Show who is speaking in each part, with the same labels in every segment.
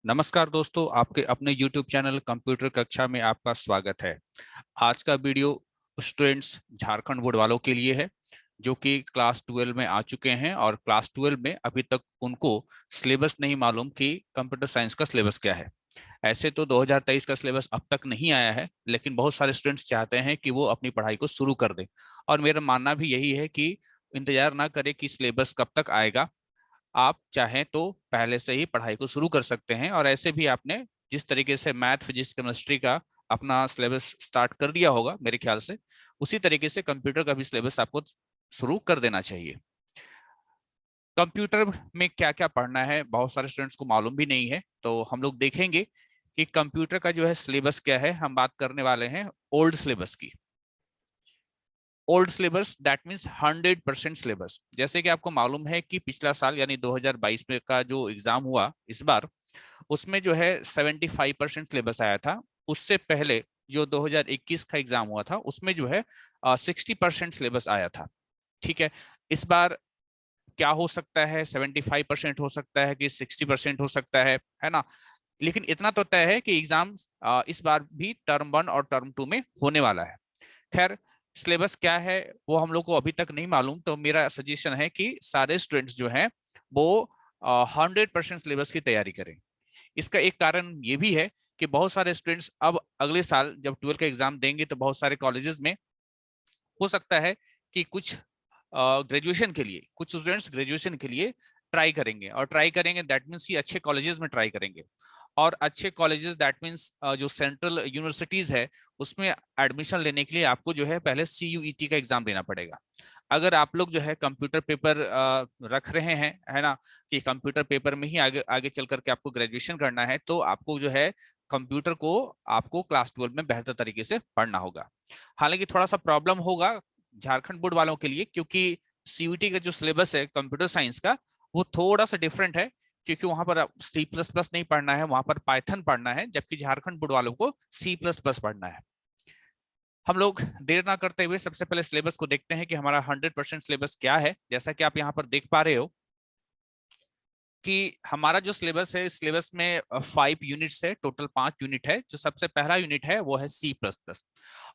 Speaker 1: नमस्कार दोस्तों, आपके अपने YouTube चैनल कंप्यूटर कक्षा में आपका स्वागत है। आज का वीडियो स्टूडेंट्स झारखंड बोर्ड वालों के लिए है जो कि क्लास 12 में आ चुके हैं और क्लास 12 में अभी तक उनको सिलेबस नहीं मालूम कि कंप्यूटर साइंस का सिलेबस क्या है। ऐसे तो 2023 का सिलेबस अब तक नहीं आया है, लेकिन बहुत सारे स्टूडेंट्स चाहते हैं कि वो अपनी पढ़ाई को शुरू कर दें और मेरा मानना भी यही है कि इंतजार ना करें कि सिलेबस कब तक आएगा। आप चाहें तो पहले से ही पढ़ाई को शुरू कर सकते हैं और ऐसे भी आपने जिस तरीके से मैथ फिजिक्स केमिस्ट्री का अपना सिलेबस स्टार्ट कर दिया होगा मेरे ख्याल से, उसी तरीके से कंप्यूटर का भी सिलेबस आपको शुरू कर देना चाहिए। कंप्यूटर में क्या क्या पढ़ना है बहुत सारे स्टूडेंट्स को मालूम भी नहीं है, तो हम लोग देखेंगे कि कंप्यूटर का जो है सिलेबस क्या है। हम बात करने वाले हैं ओल्ड सिलेबस की। Old syllabus that means 100% syllabus. जैसे कि आपको मालूम है कि पिछला साल यानी 2022 में का जो एग्जाम हुआ इस बार, उसमें जो है 75% सिलेबस आया था। उससे पहले जो 2021 का एग्जाम हुआ था उसमें जो है 60% सिलेबस आया था। ठीक है, इस बार क्या हो सकता है, 75% हो सकता है कि 60% हो सकता है ना। लेकिन इतना तो तय है कि एग्जाम इस बार भी टर्म 1 और टर्म 2 में होने वाला है। खैर, सिलेबस क्या है वो हम लोग को अभी तक नहीं मालूम, तो मेरा सजेशन है कि सारे स्टूडेंट्स जो हैं वो 100% सिलेबस की तैयारी करें। इसका एक कारण ये भी है कि बहुत सारे स्टूडेंट्स अब अगले साल जब 12 का एग्जाम देंगे तो बहुत सारे कॉलेजेस में हो सकता है कि कुछ ग्रेजुएशन के लिए, कुछ स्टूडेंट्स ग्रेजुएशन के लिए ट्राई करेंगे और ट्राई करेंगे दैट मीन्स कि अच्छे कॉलेजेस में ट्राई करेंगे। और अच्छे कॉलेजेस दैट मीन्स जो सेंट्रल यूनिवर्सिटीज है उसमें एडमिशन लेने के लिए आपको जो है पहले CUET का एग्जाम देना पड़ेगा। अगर आप लोग जो है कंप्यूटर पेपर रख रहे हैं, है ना, कि कंप्यूटर पेपर में ही आगे आगे चल करके आपको ग्रेजुएशन करना है, तो आपको जो है कंप्यूटर को आपको क्लास 12 में बेहतर तरीके से पढ़ना होगा। हालांकि थोड़ा सा प्रॉब्लम होगा झारखंड बोर्ड वालों के लिए, क्योंकि CUET का जो सिलेबस है कंप्यूटर साइंस का वो थोड़ा सा डिफरेंट है। क्योंकि वहां पर C++ नहीं पढ़ना है, वहां पर पाइथन पढ़ना है, जबकि झारखंड बोर्ड वालों को C++ पढ़ना है। हम लोग देर ना करते हुए सबसे पहले सिलेबस को देखते हैं कि हमारा 100% सिलेबस क्या है। जैसा कि आप यहाँ पर देख पा रहे हो कि हमारा जो सिलेबस है, सिलेबस में 5 यूनिट्स है, टोटल 5 यूनिट है। जो सबसे पहला यूनिट है वो है C++।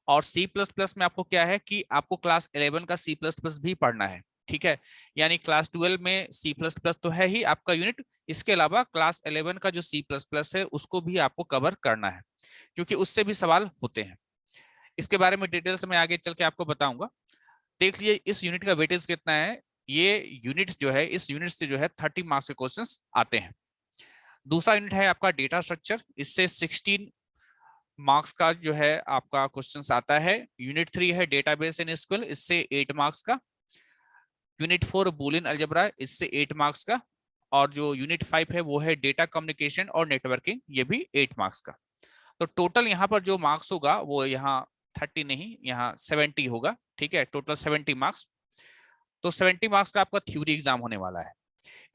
Speaker 1: और C++ में आपको क्या है कि आपको क्लास 11 का C++ भी पढ़ना है। ठीक है, यानी क्लास 12 में C++ तो है ही आपका यूनिट, इसके अलावा क्लास 11 का जो C++ है उसको भी आपको कवर करना है, क्योंकि उससे भी सवाल होते हैं। इसके बारे में डिटेल से मैं आगे चल के आपको बताऊंगा। देख लीजिए इस यूनिट का वेटेज कितना है। ये यूनिट जो है, इस यूनिट से जो है 30 मार्क्स के क्वेश्चंस आते हैं। दूसरा यूनिट है आपका डेटा स्ट्रक्चर, इससे 16 मार्क्स का जो है आपका क्वेश्चंस आता है। यूनिट 3 है डेटाबेस इन एसक्यूएल, इससे 8 मार्क्स का। यूनिट 4 बूलियन अलजेब्रा, इससे 8 मार्क्स का। और जो यूनिट 5 है वो है डेटा कम्युनिकेशन और नेटवर्किंग, ये भी 8 मार्क्स का। तो टोटल यहाँ पर जो मार्क्स होगा वो यहाँ 30 नहीं, यहाँ 70 होगा। ठीक है, टोटल 70 मार्क्स। तो 70 मार्क्स का आपका थ्योरी एग्जाम होने वाला है।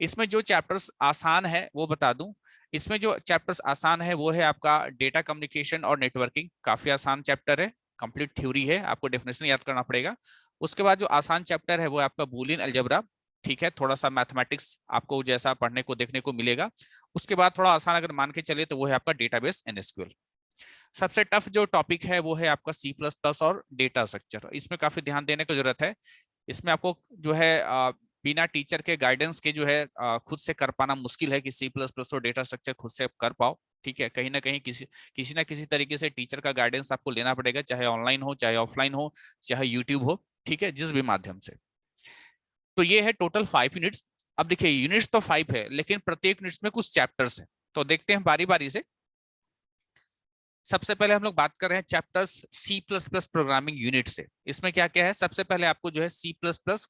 Speaker 1: इसमें जो चैप्टर्स आसान है वो बता दूं। इसमें जो चैप्टर्स आसान है वो है आपका डेटा कम्युनिकेशन और नेटवर्किंग, काफी आसान चैप्टर है, कंप्लीट थ्योरी है, आपको डेफिनेशन याद करना पड़ेगा। उसके बाद जो आसान चैप्टर है वो है आपका बूलियन अलजेब्रा। ठीक है, थोड़ा सा मैथमेटिक्स आपको जैसा पढ़ने को देखने को मिलेगा। उसके बाद थोड़ा आसान अगर मान के चले तो वो है आपका डेटाबेस इन एसक्यूएल। सबसे टफ जो टॉपिक है वो है आपका C++ और डेटा स्ट्रक्चर। इसमें काफी ध्यान देने की जरूरत है। इसमें आपको जो है बिना टीचर के गाइडेंस के जो है खुद से कर पाना मुश्किल है कि C++ और डेटा स्ट्रक्चर खुद से कर पाओ। ठीक है, कहीं ना कहीं किसी ना किसी तरीके से टीचर का गाइडेंस आपको लेना पड़ेगा, चाहे ऑनलाइन हो, चाहे ऑफलाइन हो, चाहे यूट्यूब हो। ठीक है, जिस भी माध्यम से। तो ये है टोटल 5 यूनिट्स। अब देखिए यूनिट्स तो 5 है, लेकिन प्रत्येक यूनिट्स में कुछ चैप्टर्स हैं, तो देखते हैं बारी बारी से। सबसे पहले हम लोग बात कर रहे हैं चैप्टर्स C++ प्रोग्रामिंग यूनिट से। इसमें क्या क्या है, सबसे पहले आपको जो है C++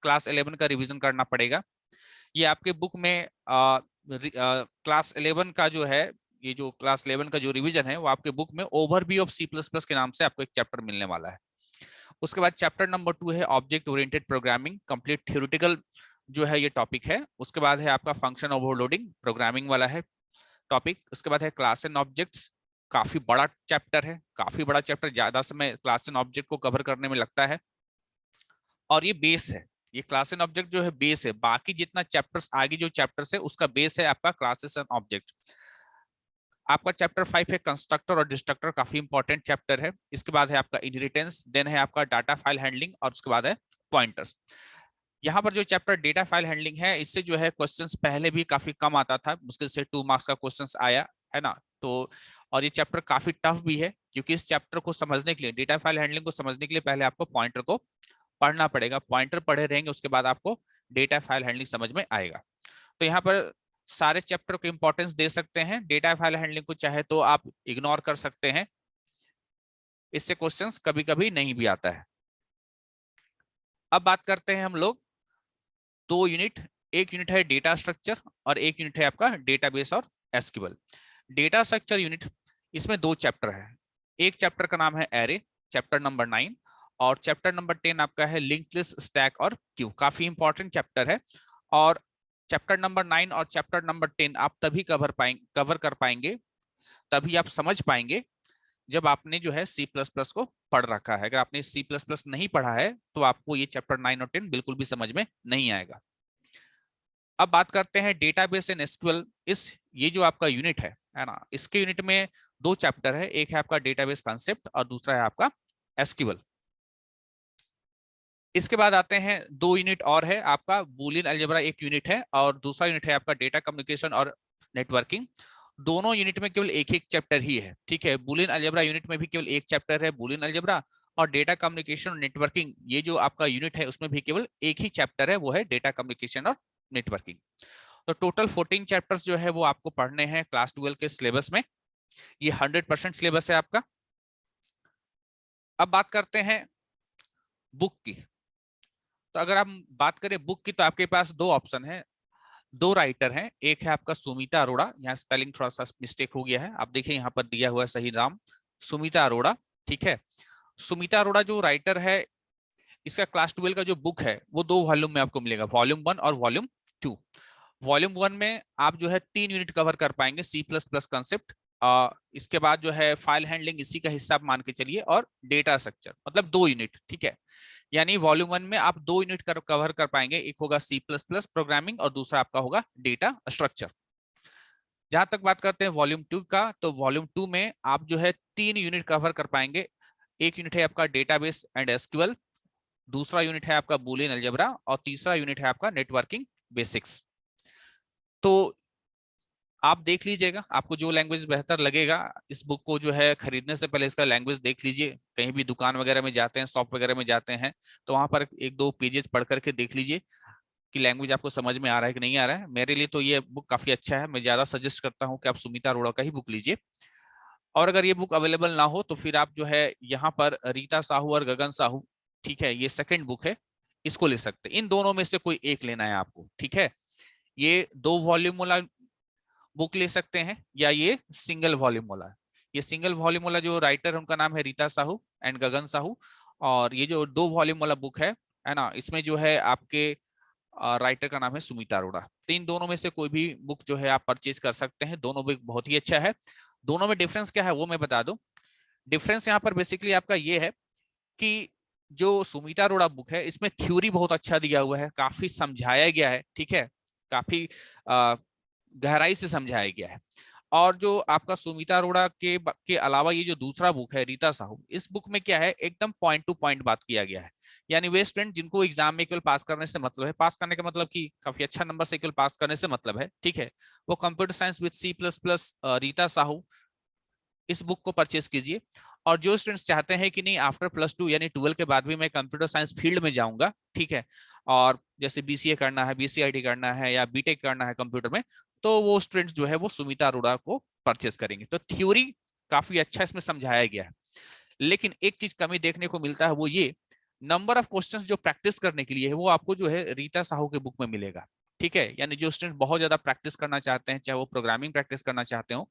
Speaker 1: क्लास 11 का रिवीजन करना पड़ेगा। ये आपके बुक में क्लास 11 का जो है, ये जो क्लास 11 का जो रिवीजन है वो आपके बुक में ओवरव्यू ऑफ C++ के नाम से आपको एक चैप्टर मिलने वाला है। उसके बाद चैप्टर नंबर 2 है object oriented programming, complete theoretical जो है ये टॉपिक है। उसके बाद है आपका फंक्शन ओवरलोडिंग, प्रोग्रामिंग वाला है टॉपिक। उसके बाद है क्लास एंड ऑब्जेक्ट्स, काफी बड़ा चैप्टर है, काफी बड़ा चैप्टर, ज्यादा समय क्लास एंड ऑब्जेक्ट को कवर करने में लगता है। और ये बेस है, ये क्लास एंड ऑब्जेक्ट जो है बेस है, बाकी जितना चैप्टर्स आगे जो चैप्टर्स है उसका बेस है आपका क्लासेस एंड ऑब्जेक्ट। आपका चैप्टर 5 है कंस्ट्रक्टर और डिस्ट्रक्टर, काफी इंपॉर्टेंट चैप्टर है। इसके बाद है आपका इनहेरिटेंस, देन है आपका डाटा फाइल हैंडलिंग, और उसके बाद है पॉइंटर्स। यहाँ पर जो चैप्टर डेटा फाइल हैंडलिंग है, इससे जो है क्वेश्चंस पहले भी काफी कम आता था, मुश्किल से 2 मार्क्स का क्वेश्चंस आया है ना। तो और ये चैप्टर काफी टफ भी है, क्योंकि इस चैप्टर को समझने के लिए, डेटा फाइल हैंडलिंग को समझने के लिए पहले आपको पॉइंटर को पढ़ना पड़ेगा। पॉइंटर पढ़े रहेंगे उसके बाद आपको डेटा फाइल हैंडलिंग समझ में आएगा। तो यहाँ पर सारे चैप्टर को इंपॉर्टेंस दे सकते हैं, डेटा फाइल हैंडलिंग को चाहे तो आप इग्नोर कर सकते हैं, इससे क्वेश्चंस कभी कभी नहीं भी आता है। अब बात करते हैं हम लोग 2 यूनिट, एक यूनिट है डेटा स्ट्रक्चर और एक यूनिट है आपका डेटाबेस और एसक्यूएल। डेटा स्ट्रक्चर यूनिट, इसमें 2 चैप्टर है। एक चैप्टर का नाम है एरे, चैप्टर नंबर 9, और चैप्टर नंबर 10 आपका है लिंक्ड लिस्ट, स्टैक और क्यू। काफी इंपॉर्टेंट चैप्टर है, और चैप्टर नंबर 9 और चैप्टर नंबर 10 आप तभी कवर कर पाएंगे, तभी आप समझ पाएंगे जब आपने जो है सी प्लस प्लस को पढ़ रखा है। अगर आपने सी प्लस प्लस नहीं पढ़ा है तो आपको ये चैप्टर 9 और 10 बिल्कुल भी समझ में नहीं आएगा। अब बात करते हैं डेटाबेस एंड एसक्यूएल। ये जो आपका यूनिट है ना, इसके यूनिट में 2 चैप्टर है, एक है आपका डेटाबेस कॉन्सेप्ट और दूसरा है आपका एसक्यूएल। इसके बाद आते हैं 2 यूनिट और है आपका बूलियन अलजेब्रा, एक यूनिट है, और दूसरा यूनिट है आपका डेटा कम्युनिकेशन और नेटवर्किंग। दोनों यूनिट में केवल एक एक चैप्टर ही है, ठीक है। बूलियन अलजेब्रा यूनिट में भी केवल एक चैप्टर है बूलियन अलजेब्रा, और डेटा कम्युनिकेशन और नेटवर्किंग ये जो आपका यूनिट है उसमें भी केवल एक ही चैप्टर है, वो है डेटा कम्युनिकेशन और नेटवर्किंग। तो टोटल 14 चैप्टर्स जो है वो आपको पढ़ने हैं क्लास 12 के सिलेबस में। ये 100% सिलेबस है आपका। अब बात करते हैं बुक की। तो अगर हम बात करें बुक की, तो आपके पास 2 ऑप्शन है, 2 राइटर हैं। एक है आपका सुमिता अरोड़ा, यहाँ स्पेलिंग थोड़ा सा मिस्टेक हो गया है, आप देखिए यहाँ पर दिया हुआ है सही नाम सुमिता अरोड़ा, ठीक है। सुमिता अरोड़ा जो राइटर है, इसका क्लास 12 का जो बुक है वो 2 वॉल्यूम में आपको मिलेगा, वॉल्यूम 1 और वॉल्यूम 2। वॉल्यूम 1 में आप जो है 3 यूनिट कवर कर पाएंगे, सी प्लस प्लस कंसेप्ट, इसके बाद जो है फाइल हैंडलिंग इसी का हिस्सा मान के चलिए, और डेटा स्ट्रक्चर, मतलब 2 यूनिट, ठीक है। यानी वॉल्यूम 1 में आप 2 यूनिट कवर कर पाएंगे, एक होगा सी प्लस प्लस प्रोग्रामिंग और दूसरा आपका होगा डेटा स्ट्रक्चर। जहां तक बात करते हैं वॉल्यूम 2 का, तो वॉल्यूम 2 में आप जो है 3 यूनिट कवर कर पाएंगे। एक यूनिट है आपका डेटाबेस एंड एसक्यूएल, दूसरा यूनिट है आपका बूलियन अलजेब्रा, और तीसरा यूनिट है आपका नेटवर्किंग बेसिक्स। तो आप देख लीजिएगा, आपको जो लैंग्वेज बेहतर लगेगा, इस बुक को जो है खरीदने से पहले इसका लैंग्वेज देख लीजिए। कहीं भी दुकान वगैरह में जाते हैं, शॉप वगैरह में जाते हैं, तो वहां पर 1-2 पेजेस पढ़ करके देख लीजिए कि लैंग्वेज आपको समझ में आ रहा है कि नहीं आ रहा है। मेरे लिए तो ये बुक काफी अच्छा है, मैं ज्यादा सजेस्ट करता हूँ कि आप सुमिता अरोड़ा का ही बुक लीजिए। और अगर ये बुक अवेलेबल ना हो तो फिर आप जो है यहाँ पर रीता साहू और गगन साहू, ठीक है, ये सेकेंड बुक है, इसको ले सकते हैं। इन दोनों में से कोई एक लेना है आपको, ठीक है। ये 2 वॉल्यूम वाला बुक ले सकते हैं, या ये सिंगल वॉल्यूम वाला है। ये सिंगल वॉल्यूम वाला जो राइटर है उनका नाम है रीता साहू एंड गगन साहू, और ये जो 2 वॉल्यूम वाला बुक है ना, इसमें जो है आपके राइटर का नाम है सुमिता अरोड़ा। तो इन दोनों में से कोई भी बुक जो है आप परचेज कर सकते हैं, दोनों बुक बहुत ही अच्छा है। दोनों में डिफरेंस क्या है वो मैं बता दूं। डिफरेंस यहाँ पर बेसिकली आपका ये है कि जो सुमिता अरोड़ा बुक है इसमें थ्योरी बहुत अच्छा दिया हुआ है, काफी समझाया गया है, ठीक है, काफी गहराई से समझाया गया है। और जो आपका सुमिता अरोड़ा के अलावा ये जो दूसरा बुक है रीता साहू, इस बुक में क्या है, एकदम पॉइंट टू पॉइंट बात किया गया है। यानी वे स्टूडेंट जिनको एग्जाम में केवल पास करने से मतलब है, पास करने का मतलब कि काफी अच्छा नंबर से केवल पास करने से मतलब है, ठीक है, वो computer science with C plus plus Rita Sahu, इस बुक को परचेस कीजिए। और जो स्टूडेंट्स चाहते हैं कि नहीं आफ्टर +2 यानी 12 के बाद भी मैं कंप्यूटर साइंस फील्ड में जाऊंगा, ठीक है, और जैसे बीसीए करना है, बीसीआईटी करना है, या बीटेक करना है कंप्यूटर में, तो वो स्टूडेंट्स जो है वो सुमिता अरोड़ा को परचेस करेंगे। तो थ्योरी काफी अच्छा इसमें समझाया गया है, लेकिन एक चीज कमी देखने को मिलता है, वो ये नंबर ऑफ क्वेश्चंस जो प्रैक्टिस करने के लिए है वो आपको जो है रीता साहू के बुक में मिलेगा, ठीक है। यानी जो स्टूडेंट बहुत ज्यादा प्रैक्टिस करना चाहते हैं, चाहे वो प्रोग्रामिंग प्रैक्टिस करना चाहते हो,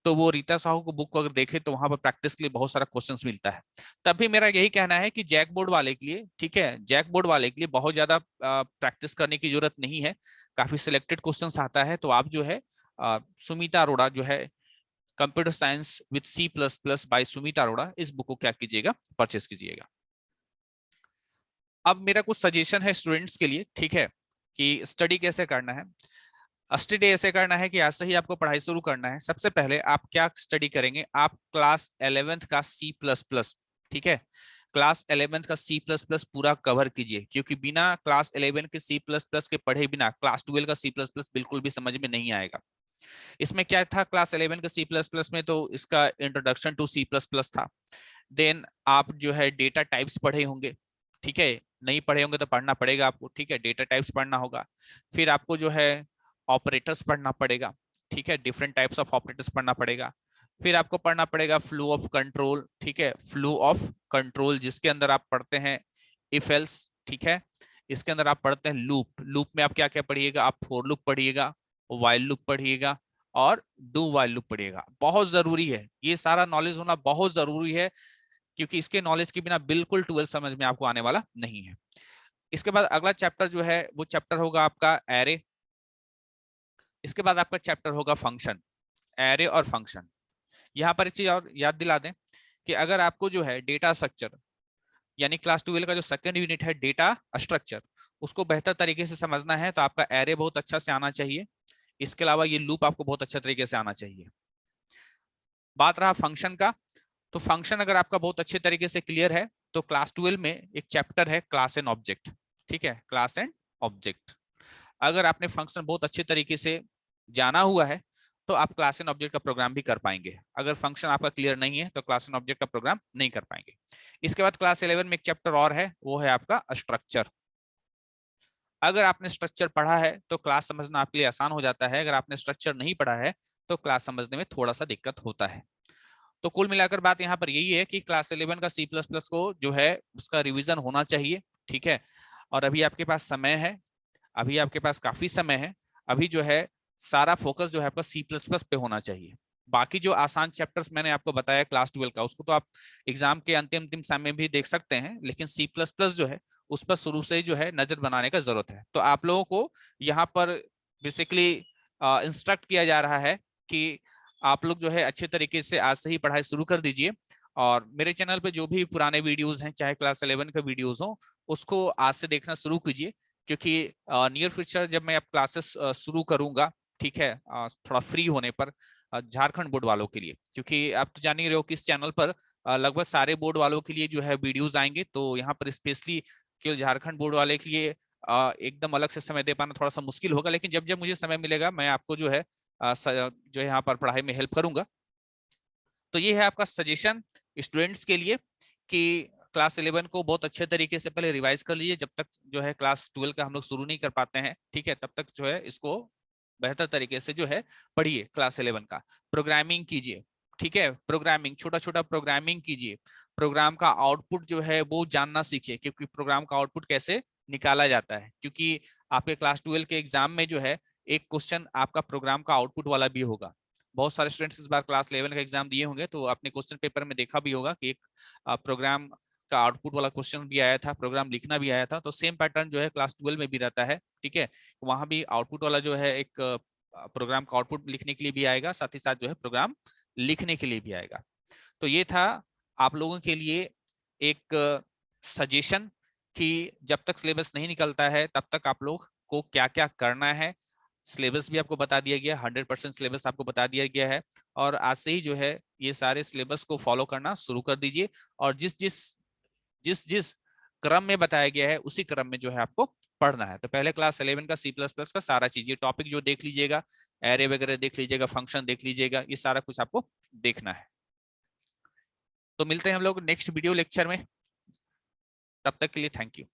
Speaker 1: तो वो रीता साहू को बुक को अगर देखें तो वहां पर प्रैक्टिस के लिए बहुत सारा क्वेश्चंस मिलता है। तभी मेरा यही कहना है कि जैक बोर्ड वाले के लिए, ठीक है, जैक बोर्ड वाले के लिए बहुत ज्यादा प्रैक्टिस करने की जरूरत नहीं है, काफी सिलेक्टेड क्वेश्चंस आता है। तो आप जो है सुमिता अरोड़ा जो है computer science with C plus plus by Sumita Arora, इस बुक को क्या कीजिएगा, परचेस कीजिएगा। अब मेरा कुछ सजेशन है स्टूडेंट्स के लिए, ठीक है, कि स्टडी कैसे करना है। अस्टी डे ऐसे करना है कि आज से ही आपको पढ़ाई शुरू करना है। सबसे पहले आप क्या स्टडी करेंगे, आप क्लास 11th का सी प्लस प्लस, ठीक है, क्लास 11th का सी प्लस प्लस पूरा कवर कीजिए, क्योंकि बिना क्लास 11 के सी प्लस प्लस के पढ़े बिना क्लास 12 का सी प्लस प्लस बिल्कुल भी समझ में नहीं आएगा। इसमें क्या था क्लास 11 का सी प्लस प्लस में, तो इसका introduction to C plus plus था। देन आप जो है डेटा टाइप्स पढ़े होंगे, ठीक है, नहीं पढ़े होंगे तो पढ़ना पड़ेगा आपको, ठीक है, डेटा टाइप्स पढ़ना होगा। फिर आपको जो है ऑपरेटर्स पढ़ना पड़ेगा, ठीक है, डिफरेंट टाइप्स ऑफ ऑपरेटर्स पढ़ना पड़ेगा। फिर आपको पढ़ना पड़ेगा फ्लो ऑफ कंट्रोल, ठीक है, फ्लो ऑफ कंट्रोल जिसके अंदर आप पढ़ते हैं इफ एल्स, ठीक है, इसके अंदर आप पढ़ते हैं लूप। लूप में आप क्या क्या पढ़िएगा, आप फॉर लूप पढ़िएगा, वाइल लूप पढ़िएगा और डू वाइल लूप पढ़िएगा। बहुत जरूरी है, ये सारा नॉलेज होना बहुत जरूरी है, क्योंकि इसके नॉलेज के बिना बिल्कुल 12 समझ में आपको आने वाला नहीं है। इसके बाद अगला चैप्टर जो है वो चैप्टर होगा आपका एरे। इसके बाद आपका चैप्टर होगा फंक्शन, एरे और फंक्शन। यहाँ पर एक चीज और याद दिला दें कि अगर आपको जो है डेटा स्ट्रक्चर यानी क्लास 12 का जो सेकंड यूनिट है डेटा स्ट्रक्चर, उसको बेहतर तरीके से समझना है तो आपका एरे बहुत अच्छा से आना चाहिए। इसके अलावा ये लूप आपको बहुत अच्छे तरीके से आना चाहिए। बात रहा फंक्शन का, तो फंक्शन अगर आपका बहुत अच्छे तरीके से क्लियर है तो क्लास 12 में एक चैप्टर है क्लास एंड ऑब्जेक्ट, ठीक है, क्लास एंड ऑब्जेक्ट। अगर आपने फंक्शन बहुत अच्छे तरीके से जाना हुआ है तो आप क्लास एंड ऑब्जेक्ट का प्रोग्राम भी कर पाएंगे। अगर फंक्शन आपका क्लियर नहीं है तो क्लास एंड ऑब्जेक्ट का प्रोग्राम नहीं कर पाएंगे। इसके बाद क्लास 11 में एक चैप्टर और है, वो है आपका स्ट्रक्चर। अगर आपने स्ट्रक्चर पढ़ा है तो क्लास समझना आपके लिए आसान हो जाता है, अगर आपने स्ट्रक्चर नहीं पढ़ा है तो क्लास समझने में थोड़ा सा दिक्कत होता है। तो कुल मिलाकर बात यहाँ पर यही है कि क्लास 11 का सी प्लस प्लस को जो है उसका रिवीजन होना चाहिए, ठीक है, और अभी आपके पास समय है, अभी आपके पास काफी समय है। अभी जो है सारा फोकस जो है आपका सी प्लस प्लस पे होना चाहिए। बाकी जो आसान चैप्टर्स मैंने आपको बताया क्लास 12 का, उसको तो आप एग्जाम के अंतिम अंतिम समय में भी देख सकते हैं, लेकिन सी प्लस प्लस जो है उस पर शुरू से ही जो है नजर बनाने का जरूरत है। तो आप लोगों को यहाँ पर बेसिकली इंस्ट्रक्ट किया जा रहा है कि आप लोग जो है अच्छे तरीके से आज से ही पढ़ाई शुरू कर दीजिए, और मेरे चैनल पे जो भी पुराने वीडियोस हैं चाहे क्लास 11 का वीडियोस हो उसको आज से देखना शुरू कीजिए, क्योंकि नियर फ्यूचर जब मैं अब क्लासेस शुरू करूंगा, ठीक है, थोड़ा फ्री होने पर झारखंड बोर्ड वालों के लिए, क्योंकि आप तो जान ही रहे हो कि इस चैनल पर लगभग सारे बोर्ड वालों के लिए जो है वीडियोस आएंगे, तो यहाँ पर स्पेशली केवल झारखंड बोर्ड वाले के लिए एकदम अलग से समय दे पाना थोड़ा सा मुश्किल होगा, लेकिन जब जब मुझे समय मिलेगा मैं आपको जो है जो यहाँ पर पढ़ाई में हेल्प करूंगा। तो ये है आपका सजेशन स्टूडेंट्स के लिए कि क्लास 11 को बहुत अच्छे तरीके से पहले रिवाइज कर लीजिए, जब तक जो है क्लास 12 का हम लोग शुरू नहीं कर पाते हैं, ठीक है, तब तक जो है इसको बेहतर तरीके से जो है पढ़िए। क्लास 11 का प्रोग्रामिंग कीजिए, ठीक है, प्रोग्रामिंग छोटा छोटा प्रोग्रामिंग कीजिए, प्रोग्राम का आउटपुट जो है वो जानना सीखिए, क्योंकि प्रोग्राम का आउटपुट कैसे निकाला जाता है, क्योंकि आपके क्लास 12 के एग्जाम में जो है एक क्वेश्चन आपका प्रोग्राम का आउटपुट वाला भी होगा। बहुत सारे स्टूडेंट्स इस बार क्लास 11 का एग्जाम दिए होंगे तो आपने क्वेश्चन पेपर में देखा भी होगा कि एक प्रोग्राम का आउटपुट वाला क्वेश्चन भी आया था, प्रोग्राम लिखना भी आया था। तो सेम पैटर्न जो है क्लास 12 में भी रहता है, ठीक है, वहां भी आउटपुट वाला जो है एक प्रोग्राम का आउटपुट लिखने के लिए भी आएगा, साथ ही साथ जो है प्रोग्राम लिखने के लिए भी आएगा। तो ये था आप लोगों के लिए एक सजेशन कि जब तक सिलेबस नहीं निकलता है तब तक आप लोग को क्या क्या करना है। सिलेबस भी आपको बता दिया गया, 100% सिलेबस आपको बता दिया गया है, और आज से ही जो है ये सारे सिलेबस को फॉलो करना शुरू कर दीजिए, और जिस जिस जिस जिस क्रम में बताया गया है उसी क्रम में जो है आपको पढ़ना है। तो पहले क्लास 11 का सी प्लस प्लस का सारा चीज, ये टॉपिक जो देख लीजिएगा, एरे वगैरह देख लीजिएगा, फंक्शन देख लीजिएगा, ये सारा कुछ आपको देखना है। तो मिलते हैं हम लोग नेक्स्ट वीडियो लेक्चर में, तब तक के लिए थैंक यू।